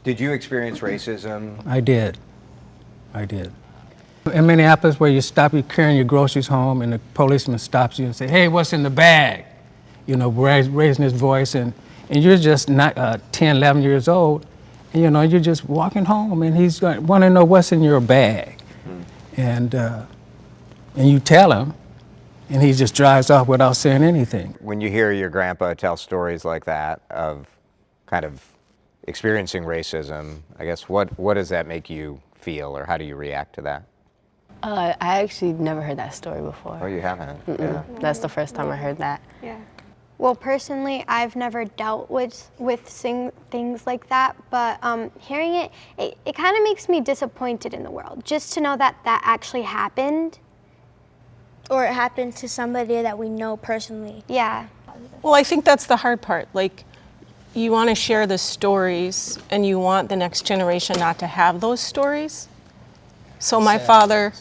Did you experience racism? I did. In Minneapolis, where you're carrying your groceries home and the policeman stops you and say, "Hey, what's in the bag?" You know, raising his voice, and you're just not 10, 11 years old, and, you know, you're just walking home and he's going to want to know what's in your bag. And you tell him, and he just drives off without saying anything. When you hear your grandpa tell stories like that of kind of experiencing racism, I guess what does that make you feel, or how do you react to that? I actually never heard that story before. Oh, you haven't? Yeah. That's the first time I heard that. Yeah. Well, personally, I've never dealt with things like that, but hearing it kind of makes me disappointed in the world, just to know that that actually happened. Or it happened to somebody that we know personally. Yeah. Well, I think that's the hard part. Like, you want to share the stories, and you want the next generation not to have those stories. So my father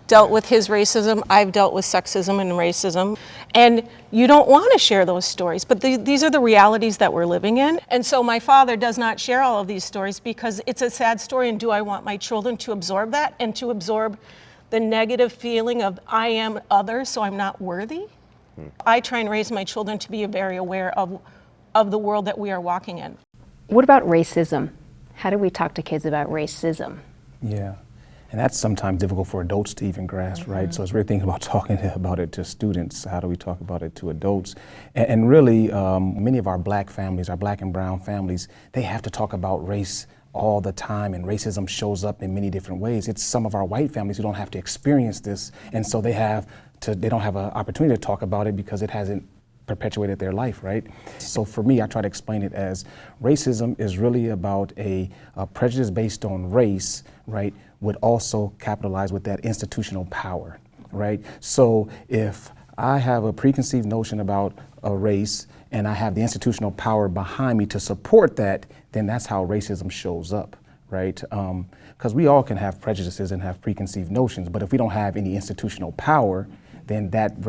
dealt with his racism. I've dealt with sexism and racism. And you don't want to share those stories, but these are the realities that we're living in. And so my father does not share all of these stories because it's a sad story, and do I want my children to absorb that and to absorb the negative feeling of I am other, so I'm not worthy? I try and raise my children to be very aware of the world that we are walking in. What about racism? How do we talk to kids about racism? Yeah. And that's sometimes difficult for adults to even grasp, right? So as we're thinking about talking about it to students, how do we talk about it to adults? And really, many of our black families, our black and brown families, they have to talk about race all the time, and racism shows up in many different ways. It's some of our white families who don't have to experience this, and so they don't have an opportunity to talk about it because it hasn't perpetuated their life, right? So for me, I try to explain it as racism is really about a prejudice based on race, right, would also capitalize with that institutional power, right? So if I have a preconceived notion about a race and I have the institutional power behind me to support that, then that's how racism shows up, right? Because we all can have prejudices and have preconceived notions, but if we don't have any institutional power, then that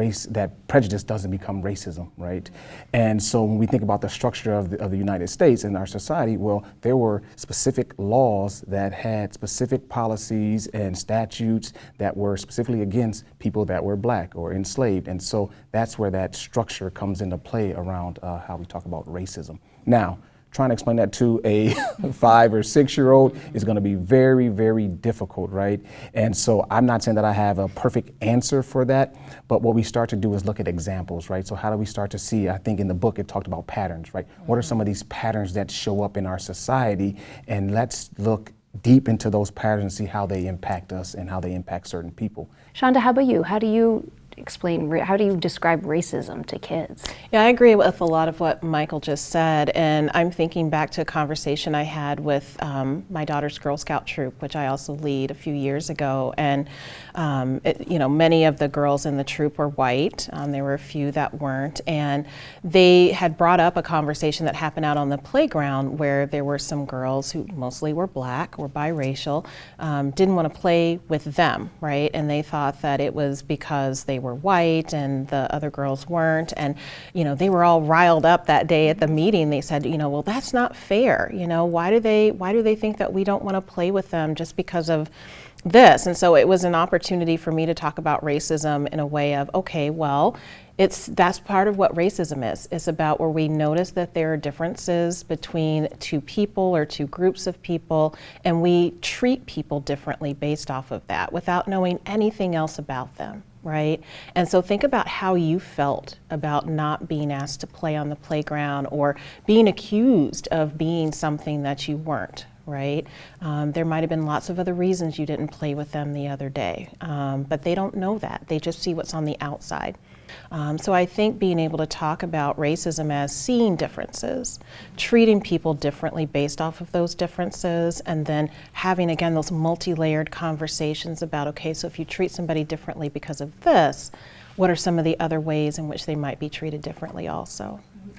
prejudice doesn't become racism, right? And so when we think about the structure of the United States and our society, well, there were specific laws that had specific policies and statutes that were specifically against people that were black or enslaved. And so that's where that structure comes into play around how we talk about racism. Now, trying to explain that to a 5 or 6 year old is going to be very, very difficult, right? And so I'm not saying that I have a perfect answer for that, but what we start to do is look at examples, right? So how do we start to see, I think in the book it talked about patterns, right? What are some of these patterns that show up in our society? And let's look deep into those patterns and see how they impact us and how they impact certain people. Shonda, how about you? How do you how do you describe racism to kids? Yeah, I agree with a lot of what Michael just said, and I'm thinking back to a conversation I had with my daughter's Girl Scout troop, which I also lead, a few years ago, and many of the girls in the troop were white. There were a few that weren't, and they had brought up a conversation that happened out on the playground where there were some girls who mostly were black or biracial, didn't want to play with them, right? And they thought that it was because they were white and the other girls weren't, and they were all riled up that day at the meeting. They said, well, that's not fair. Why do they think that we don't want to play with them just because of this? And so it was an opportunity for me to talk about racism in a way of, okay, well, that's part of what racism is. It's about where we notice that there are differences between two people or two groups of people, and we treat people differently based off of that without knowing anything else about them. Right? And so think about how you felt about not being asked to play on the playground or being accused of being something that you weren't, right? There might have been lots of other reasons you didn't play with them the other day, but they don't know that. They just see what's on the outside. So I think being able to talk about racism as seeing differences, treating people differently based off of those differences, and then having, again, those multi-layered conversations about, okay, so if you treat somebody differently because of this, what are some of the other ways in which they might be treated differently also?